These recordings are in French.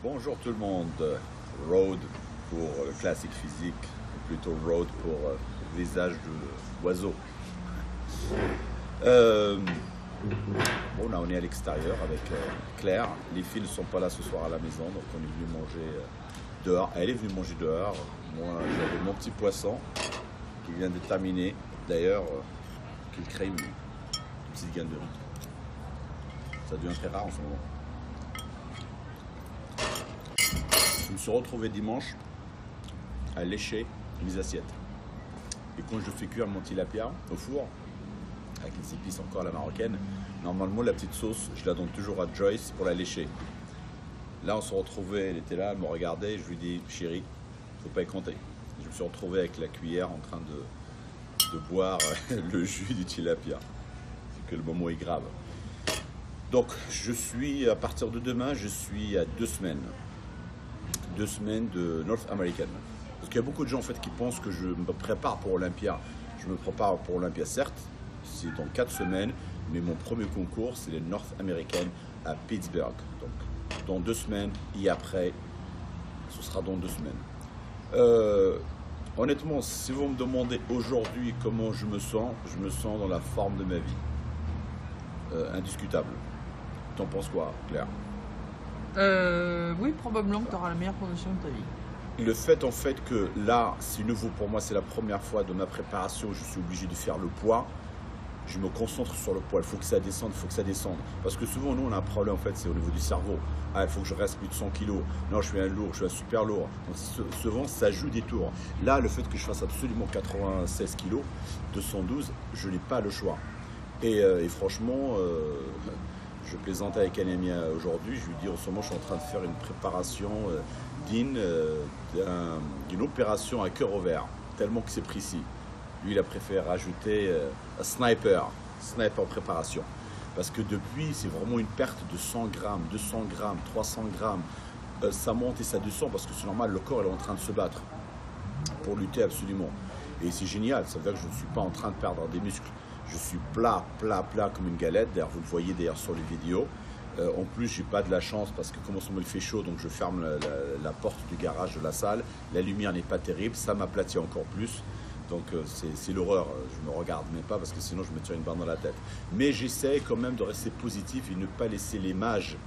Bonjour tout le monde. Road pour le classique physique, ou plutôt road pour visage d'oiseau. Euh, bon, là on est à l'extérieur avec Claire. Les filles ne sont pas là ce soir à la maison, donc on est venu manger dehors. Elle est venue manger dehors. Moi j'avais mon petit poisson qui vient de terminer. D'ailleurs, qu'il crée une petite gaine de riz. Ça devient très rare en ce moment. Je me suis retrouvé dimanche à lécher mes assiettes. Et quand je fais cuire mon tilapia au four, avec les épices encore à la marocaine, normalement la petite sauce, je la donne toujours à Joyce pour la lécher. Là on se retrouvait, elle était là, elle me regardait, je lui dis chérie, faut pas y compter. Je me suis retrouvé avec la cuillère en train de boire le jus du tilapia. C'est que le moment est grave. Donc je suis, à partir de demain, je suis à 2 semaines. 2 semaines de North American. Parce qu'il y a beaucoup de gens en fait qui pensent que je me prépare pour Olympia. Je me prépare pour Olympia, certes, c'est dans 4 semaines, mais mon premier concours, c'est le North American à Pittsburgh. Donc, dans 2 semaines, et après, ce sera dans 2 semaines. Honnêtement, si vous me demandez aujourd'hui comment je me sens dans la forme de ma vie. Indiscutable. T'en penses quoi, Claire? Oui, probablement que tu auras la meilleure condition de ta vie. Le fait en fait que là, c'est nouveau pour moi, c'est la première fois de ma préparation, je suis obligé de faire le poids. Je me concentre sur le poids, il faut que ça descende, il faut que ça descende. Parce que souvent, nous, on a un problème en fait, c'est au niveau du cerveau. Ah, il faut que je reste plus de 100 kilos. Non, je suis un lourd, je suis un super lourd. Donc souvent, ça joue des tours. Là, le fait que je fasse absolument 96 kilos, 212, je n'ai pas le choix. Et franchement, je plaisantais avec un ami aujourd'hui, je lui dis en ce moment je suis en train de faire une préparation digne d'une opération à cœur ouvert, tellement que c'est précis. Lui il a préféré rajouter un sniper préparation. Parce que depuis c'est vraiment une perte de 100 grammes, 200 grammes, 300 grammes. Ça monte et ça descend parce que c'est normal, le corps il est en train de se battre pour lutter absolument. Et c'est génial, ça veut dire que je ne suis pas en train de perdre des muscles. Je suis plat comme une galette. D'ailleurs, vous le voyez d'ailleurs sur les vidéos. En plus, j'ai pas de la chance parce que comme il fait chaud, donc je ferme la porte du garage de la salle. La lumière n'est pas terrible, ça m'aplatit encore plus. Donc c'est l'horreur. Je me regarde même pas parce que sinon je me tire une balle dans la tête. Mais j'essaie quand même de rester positif et ne pas laisser l'image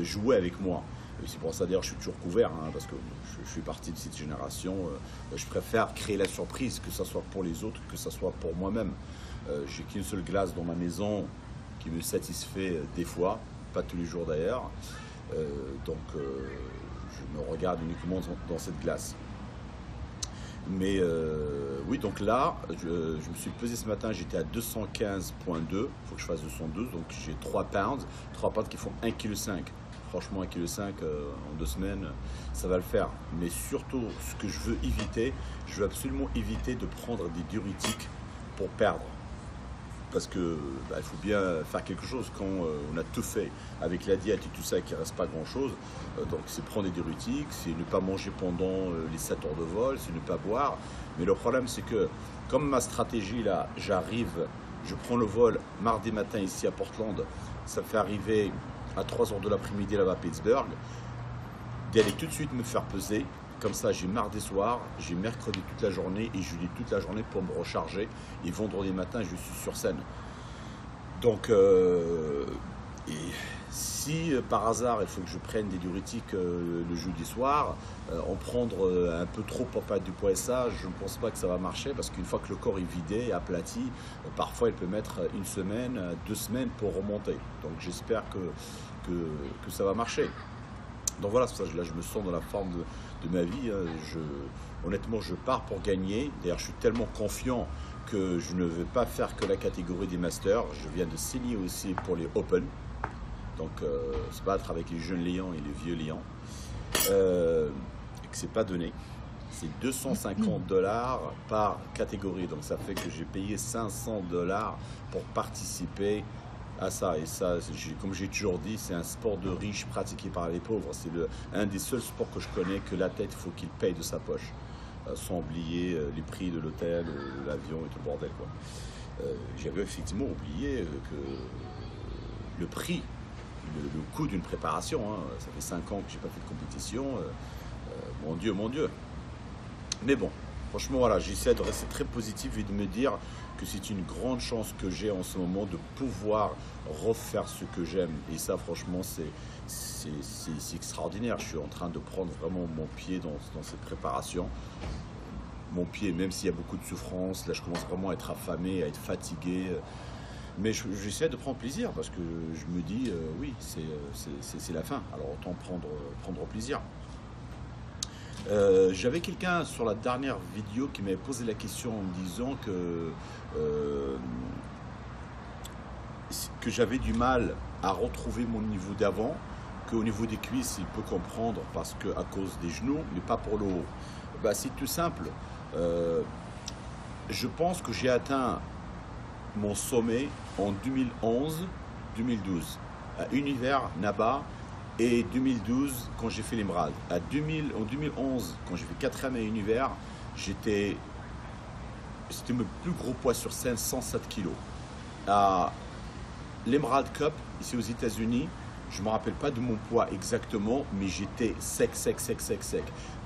jouer avec moi. C'est pour ça d'ailleurs je suis toujours couvert, hein, parce que je fais partie de cette génération. Je préfère créer la surprise, que ce soit pour les autres, que ce soit pour moi-même. J'ai qu'une seule glace dans ma maison qui me satisfait des fois, pas tous les jours d'ailleurs. Donc je me regarde uniquement dans cette glace. Mais oui, donc là, je me suis pesé ce matin, j'étais à 215,2, il faut que je fasse 212, donc j'ai 3 pounds, 3 pounds qui font 1,5 kg. Franchement, 1,5 kg en 2 semaines, ça va le faire. Mais surtout, ce que je veux éviter, je veux absolument éviter de prendre des diurétiques pour perdre. Parce que il faut bien faire quelque chose quand on a tout fait avec la diète et tout ça et qu'il ne reste pas grand chose. Donc c'est prendre des diurétiques, c'est ne pas manger pendant les 7 heures de vol, c'est ne pas boire. Mais le problème c'est que comme ma stratégie là, je prends le vol mardi matin ici à Portland, ça me fait arriver à 3 heures de l'après-midi là-bas à Pittsburgh, d'aller tout de suite me faire peser. Comme ça, j'ai mardi soir, j'ai mercredi toute la journée et jeudi toute la journée pour me recharger. Et vendredi matin, je suis sur scène. Donc, et si par hasard, il faut que je prenne des diurétiques le jeudi soir, en prendre un peu trop pour perdre du poids et ça, je ne pense pas que ça va marcher parce qu'une fois que le corps est vidé et aplati, parfois il peut mettre 1 semaine, 2 semaines pour remonter. Donc j'espère que ça va marcher. Donc voilà, c'est pour ça que là je me sens dans la forme de ma vie. Honnêtement, je pars pour gagner. D'ailleurs, je suis tellement confiant que je ne veux pas faire que la catégorie des masters. Je viens de signer aussi pour les Open. Donc, se battre avec les jeunes lions et les vieux lions. Et que c'est pas donné. C'est 250$ par catégorie. Donc, ça fait que j'ai payé 500$ pour participer à ça. Et ça, comme j'ai toujours dit, c'est un sport de riches pratiqué par les pauvres. C'est un des seuls sports que je connais que l'athlète, il faut qu'il paye de sa poche, sans oublier les prix de l'hôtel, l'avion et tout le bordel, quoi. J'avais effectivement oublié que le prix le coût d'une préparation. Hein. Ça fait 5 ans que j'ai pas fait de compétition. Mon Dieu, mon Dieu. Mais bon, franchement, voilà, j'essaie de rester très positif et de me dire que c'est une grande chance que j'ai en ce moment de pouvoir refaire ce que j'aime. Et ça, franchement, c'est extraordinaire. Je suis en train de prendre vraiment mon pied dans cette préparation. Mon pied, même s'il y a beaucoup de souffrance, là, je commence vraiment à être affamé, à être fatigué. Mais j'essaie de prendre plaisir parce que je me dis, oui, c'est la fin. Alors autant prendre plaisir. J'avais quelqu'un sur la dernière vidéo qui m'avait posé la question en me disant que j'avais du mal à retrouver mon niveau d'avant, qu'au niveau des cuisses, il peut comprendre parce que à cause des genoux, mais pas pour le haut. Bah, c'est tout simple. Je pense que j'ai atteint mon sommet en 2011-2012 à Univers Naba. Et 2012, quand j'ai fait l'Emerald. En 2011, quand j'ai fait 4e à Univers, c'était mon plus gros poids sur scène, 107 kg. À l'Emerald Cup, ici aux États-Unis, je ne me rappelle pas de mon poids exactement, mais j'étais sec.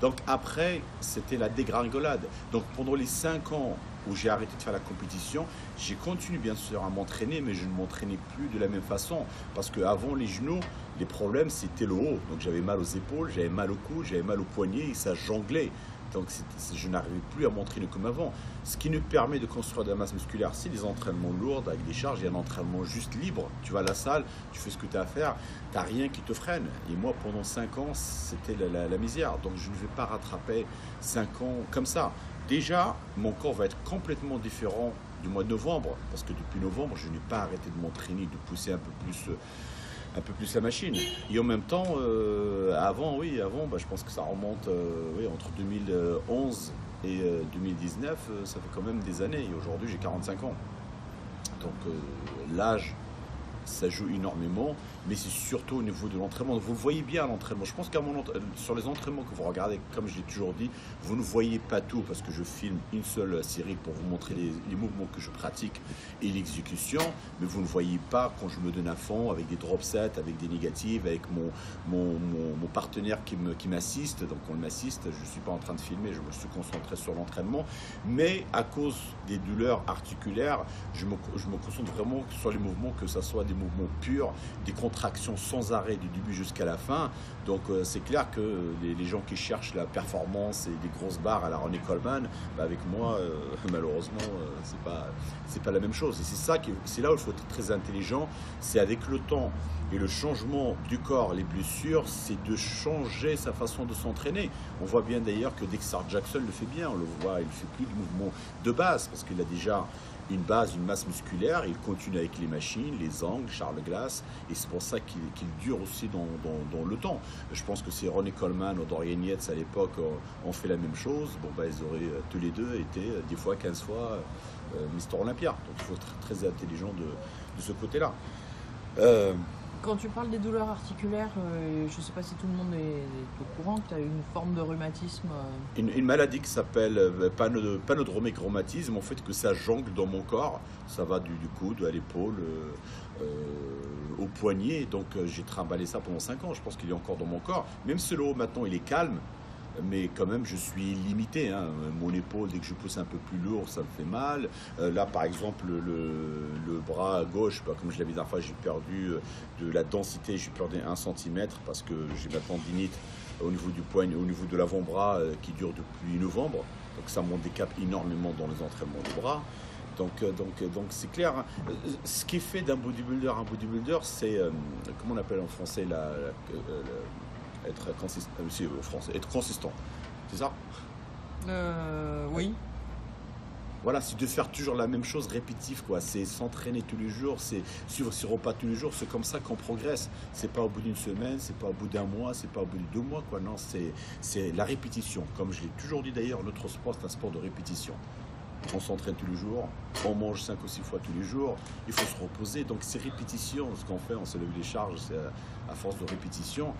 Donc après, c'était la dégringolade. Donc pendant les 5 ans où j'ai arrêté de faire la compétition, j'ai continué bien sûr à m'entraîner, mais je ne m'entraînais plus de la même façon. Parce qu'avant les genoux, les problèmes c'était le haut. Donc j'avais mal aux épaules, j'avais mal au cou, j'avais mal aux poignets et ça jonglait. Donc je n'arrivais plus à m'entraîner comme avant. Ce qui nous permet de construire de la masse musculaire, c'est des entraînements lourds avec des charges et un entraînement juste libre. Tu vas à la salle, tu fais ce que tu as à faire, tu n'as rien qui te freine. Et moi, pendant 5 ans, c'était la misère. Donc je ne vais pas rattraper 5 ans comme ça. Déjà, mon corps va être complètement différent du mois de novembre. Parce que depuis novembre, je n'ai pas arrêté de m'entraîner, de pousser un peu plus la machine. Et en même temps, avant, bah, je pense que ça remonte entre 2011 et 2019, ça fait quand même des années. Et aujourd'hui, j'ai 45 ans. Donc l'âge, ça joue énormément, mais c'est surtout au niveau de l'entraînement. Vous le voyez bien à l'entraînement. Je pense qu'à sur les entraînements que vous regardez, comme je l'ai toujours dit, vous ne voyez pas tout parce que je filme une seule série pour vous montrer les mouvements que je pratique et l'exécution, mais vous ne voyez pas quand je me donne à fond avec des drop sets, avec des négatives, avec mon partenaire qui m'assiste. Donc on m'assiste, je ne suis pas en train de filmer, je me suis concentré sur l'entraînement, mais à cause des douleurs articulaires, je me concentre vraiment sur les mouvements, que ce soit des mouvements purs, des contractions sans arrêt du début jusqu'à la fin. Donc c'est clair que les gens qui cherchent la performance et des grosses barres à la Ronnie Coleman, bah avec moi malheureusement c'est pas la même chose. Et c'est là où il faut être très intelligent, c'est avec le temps et le changement du corps, les blessures, c'est de changer sa façon de s'entraîner. On voit bien d'ailleurs que Dexter Jackson le fait bien, on le voit, il ne fait plus de mouvements de base parce qu'il a déjà une base, une masse musculaire, il continue avec les machines, les angles, Charles Glass, et c'est pour ça qu'il dure aussi dans le temps. Je pense que si Ronnie Coleman ou Dorian Yates à l'époque ont fait la même chose, bon, bah, ils auraient tous les deux été 10 fois, 15 fois Mister Olympia. Donc il faut être très intelligent de ce côté-là. Quand tu parles des douleurs articulaires, je ne sais pas si tout le monde est au courant que tu as une forme de rhumatisme. Une maladie qui s'appelle panodromique rhumatisme, en fait que ça jongle dans mon corps, ça va du coude à l'épaule, au poignet, donc j'ai trimballé ça pendant 5 ans, je pense qu'il est encore dans mon corps, même si le haut maintenant il est calme, mais quand même je suis limité, hein. Mon épaule, dès que je pousse un peu plus lourd, ça me fait mal. Là par exemple le bras gauche, bah, comme je l'avais dit la dernière fois, j'ai perdu de la densité, j'ai perdu 1 cm parce que j'ai ma tendinite au niveau du poignet, au niveau de l'avant-bras qui dure depuis novembre, donc ça m'handicape énormément dans les entraînements de bras. Donc c'est clair, hein. Ce qui est fait d'un bodybuilder, un bodybuilder, c'est, comment on appelle en français, être consistant, être consistant, c'est ça? Oui. Voilà, c'est de faire toujours la même chose répétitive, quoi. C'est s'entraîner tous les jours, c'est suivre ses repas tous les jours. C'est comme ça qu'on progresse. C'est pas au bout d'une semaine, c'est pas au bout d'un mois, c'est pas au bout de 2 mois, quoi. Non, c'est la répétition. Comme je l'ai toujours dit d'ailleurs, notre sport, c'est un sport de répétition. On s'entraîne tous les jours, on mange 5 ou 6 fois tous les jours, il faut se reposer. Donc c'est répétition, ce qu'on fait, on se lève les charges, c'est à force de répétition.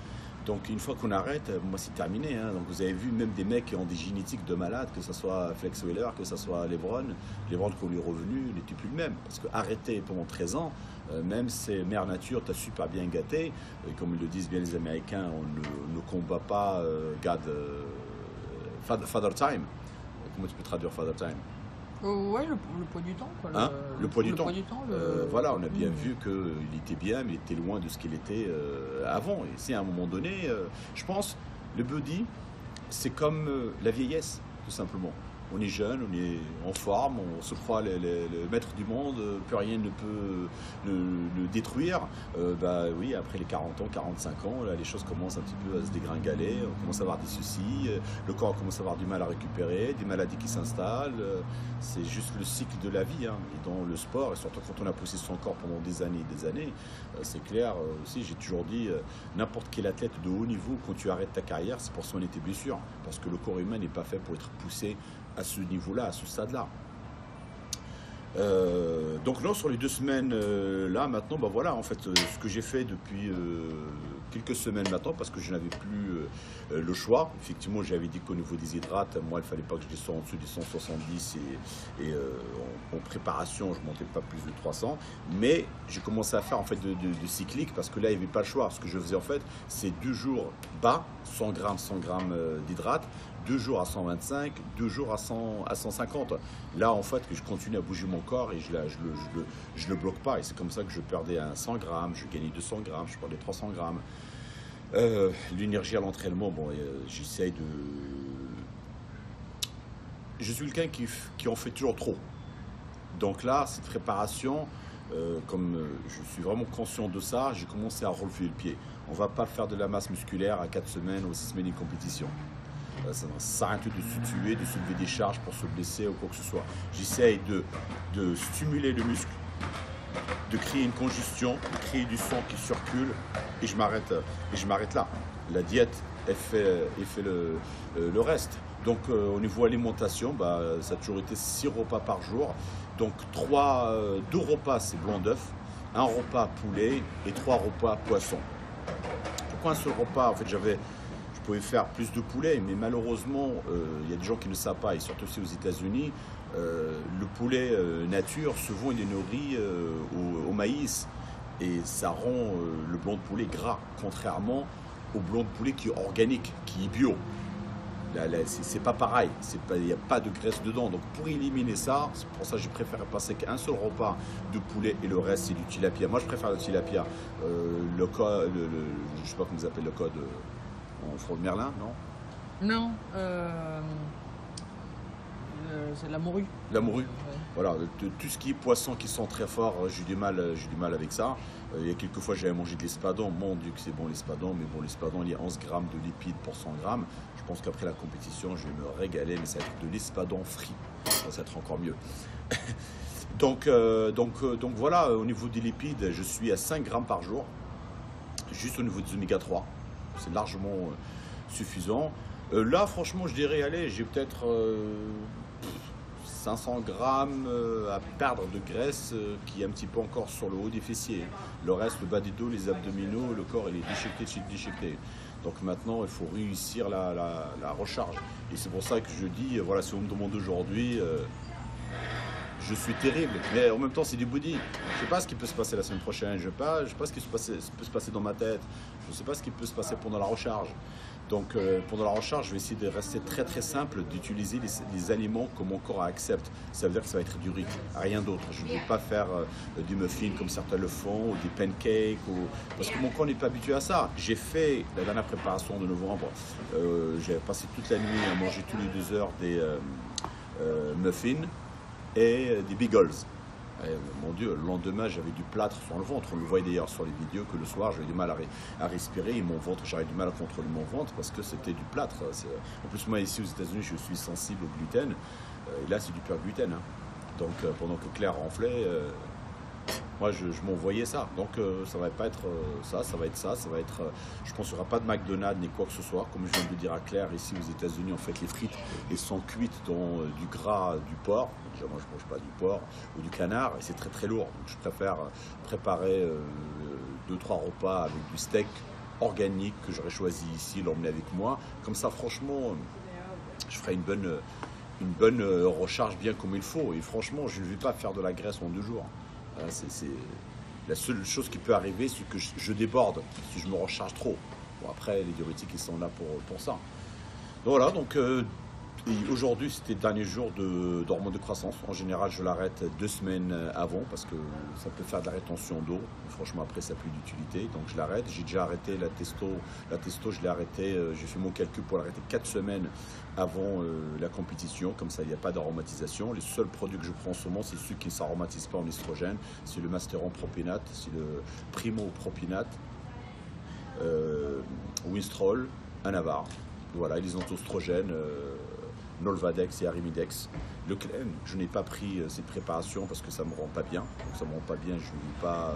Donc une fois qu'on arrête, moi c'est terminé. Hein. Donc vous avez vu même des mecs qui ont des génétiques de malades, que ce soit Flex Wheeler, que ce soit Lebron. Lebron qu'on lui est revenu, il n'était plus le même. Parce que arrêter pendant 13 ans, même c'est mère nature, t'as super bien gâté. Et comme le disent bien les Américains, on ne combat pas Father Time. Comment tu peux traduire Father Time? Ouais, le poids du temps. Quoi, hein le poids du temps. Le... Voilà, on a bien vu qu'il était bien, mais il était loin de ce qu'il était avant. Et c'est à un moment donné, je pense, le buddy, c'est comme la vieillesse, tout simplement. On est jeune, on est en forme, on se croit le maître du monde, plus rien ne peut le détruire. Bah oui, après les 40 ans, 45 ans, là, les choses commencent un petit peu à se dégringaler, on commence à avoir des soucis, le corps commence à avoir du mal à récupérer, des maladies qui s'installent. C'est juste le cycle de la vie. Hein. Et dans le sport, et surtout quand on a poussé son corps pendant des années, c'est clair aussi, j'ai toujours dit, n'importe quel athlète de haut niveau, quand tu arrêtes ta carrière, c'est pour soigner tes blessures. Parce que le corps humain n'est pas fait pour être poussé à ce niveau-là, à ce stade-là. Donc là, sur les 2 semaines, là, maintenant, bah voilà, en fait, ce que j'ai fait depuis quelques semaines maintenant, parce que je n'avais plus le choix. Effectivement, j'avais dit qu'au niveau des hydrates, moi, il ne fallait pas que je descende en dessous des 170 et en préparation, je ne montais pas plus de 300. Mais j'ai commencé à faire en fait de cyclique, parce que là, il n'y avait pas le choix. Ce que je faisais en fait, c'est 2 jours bas, 100 grammes d'hydrates, 2 jours à 125, 2 jours à 150. Là, en fait, que je continue à bouger mon corps et je le bloque pas. Et c'est comme ça que je perdais 100 grammes, je gagnais 200 grammes, je perdais 300 grammes. L'énergie à l'entraînement, bon, j'essaye de... Je suis quelqu'un qui en fait toujours trop. Donc là, cette préparation, comme je suis vraiment conscient de ça, j'ai commencé à relever le pied. On ne va pas faire de la masse musculaire à 4 semaines ou 6 semaines de compétition. Ça ne sert à rien de se tuer, de soulever des charges pour se blesser ou quoi que ce soit. J'essaye de stimuler le muscle, de créer une congestion, de créer du sang qui circule, et je m'arrête là. La diète, elle fait le reste. Donc au niveau alimentation, bah, ça a toujours été 6 repas par jour. Donc 2 repas c'est blanc d'œuf, 1 repas poulet et 3 repas poisson. Pourquoi un seul repas? En fait, je pouvais faire plus de poulet, mais malheureusement, il y a des gens qui ne savent pas, et surtout aussi aux États-Unis, le poulet nature, souvent il est nourri au maïs, et ça rend le blanc de poulet gras, contrairement au blanc de poulet qui est organique, qui est bio. C'est pas pareil, il n'y a pas de graisse dedans. Donc pour éliminer ça, c'est pour ça que j'ai préféré passer qu'un seul repas de poulet et le reste c'est du tilapia. Moi je préfère le tilapia. Je ne sais pas comment ils appellent le code en fraude merlin, non? Non, c'est la morue. La morue. Ouais. Voilà, tout ce qui est poisson qui sent très fort, j'ai du mal avec ça. Il y a quelques fois j'avais mangé de l'espadon, mon Dieu que c'est bon l'espadon, mais bon l'espadon il y a 11 grammes de lipides pour 100 grammes. Je pense qu'après la compétition je vais me régaler, mais ça va être de l'espadon frit, ça va être encore mieux. donc voilà, au niveau des lipides, je suis à 5 grammes par jour, juste au niveau des oméga 3, c'est largement suffisant. Là franchement je dirais, allez, j'ai peut-être 500 grammes à perdre de graisse qui est un petit peu encore sur le haut des fessiers. Le reste, le bas des dos, les abdominaux, le corps, il est déchiqueté. Donc maintenant, il faut réussir la recharge. Et c'est pour ça que je dis, voilà, si on me demande aujourd'hui, je suis terrible. Mais en même temps, c'est du body. Je ne sais pas ce qui peut se passer la semaine prochaine. Je ne sais pas ce qui peut se passer dans ma tête. Je ne sais pas ce qui peut se passer pendant la recharge. Donc pendant la recharge, je vais essayer de rester très très simple, d'utiliser les aliments que mon corps accepte. Ça veut dire que ça va être du riz, rien d'autre. Je ne vais pas faire des muffins comme certains le font, ou des pancakes, parce que mon corps n'est pas habitué à ça. J'ai fait la dernière préparation de novembre, j'ai passé toute la nuit à manger tous les 2 heures des muffins et des bagels. Et, mon Dieu, le lendemain, j'avais du plâtre sur le ventre. On le voyait d'ailleurs sur les vidéos que le soir, j'avais du mal à respirer. Et mon ventre, j'avais du mal à contrôler mon ventre parce que c'était du plâtre. En plus, moi, ici aux États-Unis, je suis sensible au gluten. Et là, c'est du pur gluten. Hein. Donc, pendant que Claire renflait, moi, je m'envoyais ça. Donc, ça va pas être ça, ça va être ça. Ça va être, je pense qu'il n'y aura pas de McDonald's ni quoi que ce soit. Comme je viens de dire à Claire, ici aux États-Unis, en fait, les frites, elles sont cuites dans du gras du porc. Déjà, moi, je ne mange pas du porc ou du canard et c'est très très lourd. Donc, je préfère préparer 2-3 repas avec du steak organique que j'aurais choisi ici, l'emmener avec moi. Comme ça, franchement, je ferai une bonne recharge bien comme il faut. Et franchement, je ne vais pas faire de la graisse en 2 jours. C'est la seule chose qui peut arriver, c'est que je déborde si je me recharge trop. Bon, après, les diurétiques, ils sont là pour ça. Donc voilà, donc aujourd'hui, c'était le dernier jour d'hormones de croissance. En général, je l'arrête 2 semaines avant parce que ça peut faire de la rétention d'eau. Franchement, après, ça n'a plus d'utilité. Donc, je l'arrête. J'ai déjà arrêté la testo. La testo, je l'ai arrêté. J'ai fait mon calcul pour l'arrêter 4 semaines avant la compétition. Comme ça, il n'y a pas d'aromatisation. Les seuls produits que je prends en ce moment, c'est ceux qui ne s'aromatisent pas en estrogène. C'est le Masteron Propinate, c'est le Primo Propinate, Winstrol, Anavar. Voilà, les antostrogènes, Nolvadex et Arimidex. Le Clen, je n'ai pas pris cette préparation parce que ça ne me rend pas bien. Donc ça ne me rend pas bien, je ne vais pas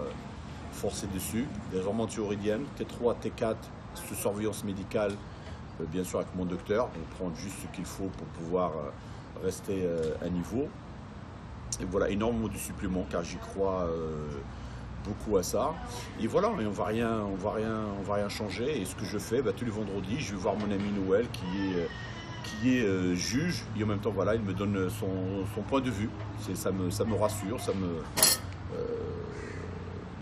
forcer dessus. Les hormones thyroïdiennes, T3, T4, sous surveillance médicale, bien sûr avec mon docteur. On prend juste ce qu'il faut pour pouvoir rester à niveau. Et voilà, énormément de suppléments car j'y crois beaucoup à ça. Et voilà, et on va rien changer. Et ce que je fais, tous les vendredis, je vais voir mon ami Noël qui est juge, et en même temps, voilà, il me donne son point de vue. Ça me rassure, et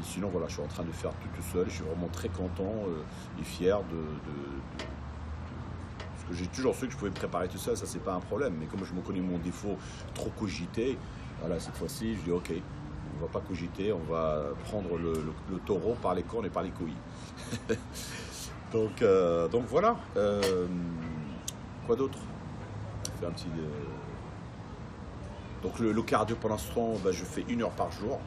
sinon, voilà, je suis en train de faire tout seul. Je suis vraiment très content et fier parce que j'ai toujours su que je pouvais me préparer tout seul, ça c'est pas un problème. Mais comme je me connais mon défaut, trop cogiter, voilà, cette fois-ci, je dis ok. On va pas cogiter, on va prendre le taureau par les cornes et par les couilles. donc voilà. Quoi d'autre? Un petit. Donc le cardio pour l'instant, je fais 1 heure par jour,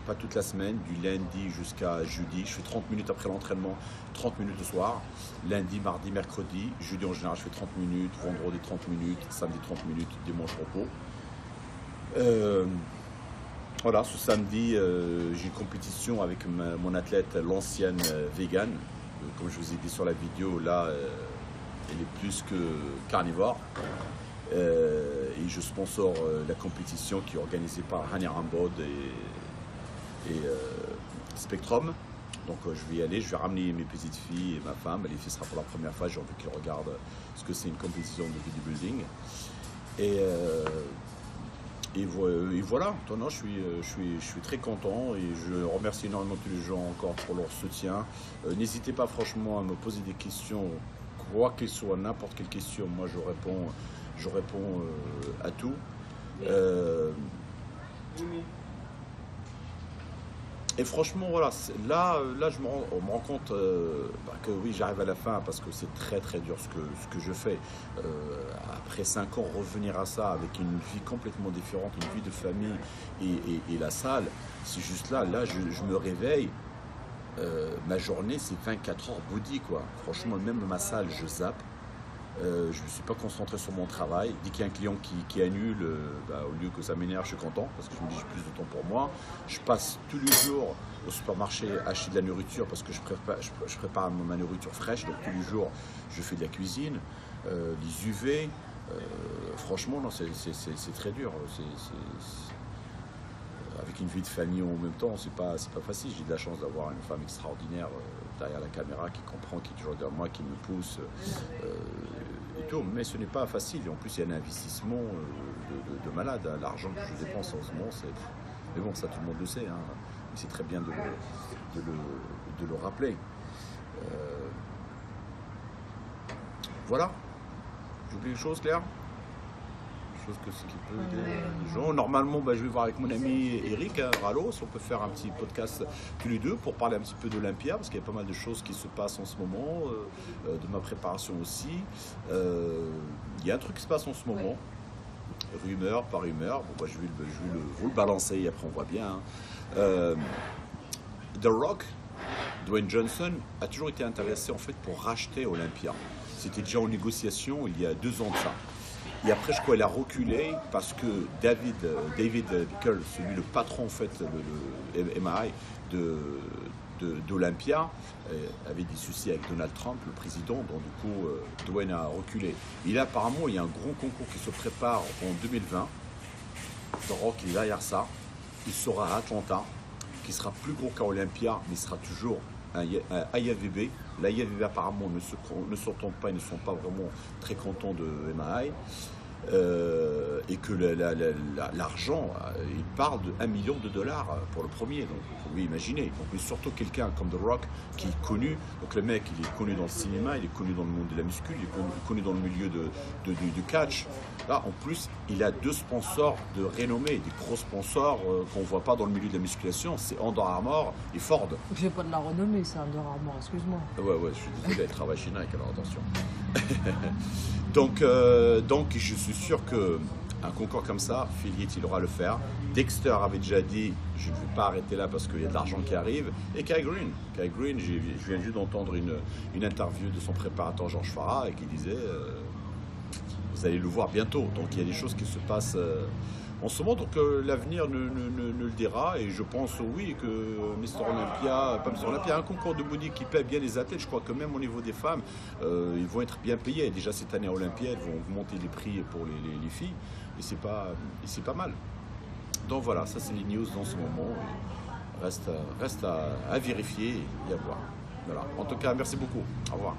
pas toute la semaine, du lundi jusqu'à jeudi. Je fais 30 minutes après l'entraînement, 30 minutes le soir. Lundi, mardi, mercredi, jeudi en général, je fais 30 minutes, vendredi 30 minutes, samedi 30 minutes, dimanche repos. Voilà, ce samedi, j'ai une compétition avec mon athlète, l'ancienne vegan. Comme je vous ai dit sur la vidéo, là, elle est plus que carnivore. Et je sponsor la compétition qui est organisée par Hani Rambod et Spectrum. Donc je vais y aller, je vais ramener mes petites filles et ma femme. Les filles sera pour la première fois, j'ai envie qu'ils regardent ce que c'est une compétition de bodybuilding. Et voilà, non, je suis très content et je remercie énormément tous les gens encore pour leur soutien. N'hésitez pas franchement à me poser des questions, quoi qu'elles soient, n'importe quelle question, moi je réponds à tout. Et franchement, voilà, là je me rends compte que oui, j'arrive à la fin parce que c'est très très dur ce que je fais. Après 5 ans, revenir à ça avec une vie complètement différente, une vie de famille et la salle, c'est juste là je me réveille. Ma journée, c'est 24 heures body, quoi. Franchement, même ma salle, je zappe. Je ne me suis pas concentré sur mon travail. Dès qu'il y a un client qui annule, au lieu que ça m'énerve, je suis content parce que je me dis j'ai plus de temps pour moi. Je passe tous les jours au supermarché acheter de la nourriture parce que je prépare ma nourriture fraîche. Donc tous les jours, je fais de la cuisine, les UV. Franchement, non, c'est très dur. Avec une vie de famille en même temps, c'est pas facile. J'ai de la chance d'avoir une femme extraordinaire derrière la caméra qui comprend, qui est toujours derrière moi, qui me pousse et tout. Mais ce n'est pas facile. Et en plus, il y a un investissement de malade. Hein. L'argent que je dépense en ce moment, mais bon, ça tout le monde le sait. Hein. Mais c'est très bien de le rappeler. Voilà. J'oublie une chose, Claire? Que ce qui peut aider les gens. Normalement, je vais voir avec mon ami Eric Rallo si on peut faire un petit podcast tous les deux pour parler un petit peu d'Olympia parce qu'il y a pas mal de choses qui se passent en ce moment, de ma préparation aussi. Il y a un truc qui se passe en ce moment, rumeur par rumeur. Bon, je vais vous le balancer et après on voit bien. Hein. The Rock, Dwayne Johnson, a toujours été intéressé en fait pour racheter Olympia. C'était déjà en négociation il y a 2 ans de ça. Et après, je crois qu'elle a reculé parce que David Bickel, celui le patron en fait, le MI d'Olympia, avait des soucis avec Donald Trump, le président, donc du coup, Dwayne a reculé. Et là, apparemment, il y a un gros concours qui se prépare en 2020. The Rock est derrière ça. Il sera à Atlanta, qui sera plus gros qu'à Olympia, mais sera toujours un IFBB. L'IFBB apparemment ne s'entendent pas, ils ne sont pas vraiment très contents de MI. Et que l'argent, il parle de $1 million pour le premier, donc vous pouvez imaginer. Donc, mais surtout quelqu'un comme The Rock qui est connu, donc le mec il est connu dans le cinéma, il est connu dans le monde de la muscu, il est connu dans le milieu du catch. Là en plus il a 2 sponsors de renommée, des gros sponsors qu'on ne voit pas dans le milieu de la musculation, c'est Under Armour et Ford. J'ai pas de la renommée, c'est Under Armour, excuse-moi. Ouais, je suis désolé, elle travaille chez Nike, alors attention. donc je suis sûr qu'un concours comme ça, Phil Heath, il aura le faire. Dexter avait déjà dit, je ne vais pas arrêter là parce qu'il y a de l'argent qui arrive. Et Kai Green, je viens juste d'entendre une interview de son préparateur Georges Farah et qui disait, vous allez le voir bientôt. Donc il y a des choses qui se passent en ce moment, donc l'avenir ne le dira, et je pense oui que Mister Olympia, pas Mister Olympia, un concours de body qui paie bien les athlètes. Je crois que même au niveau des femmes, ils vont être bien payés. Déjà cette année à Olympia, elles vont augmenter les prix pour les filles, et c'est pas mal. Donc voilà, ça c'est les news dans ce moment. Reste à vérifier et à voir. Voilà. En tout cas, merci beaucoup. Au revoir.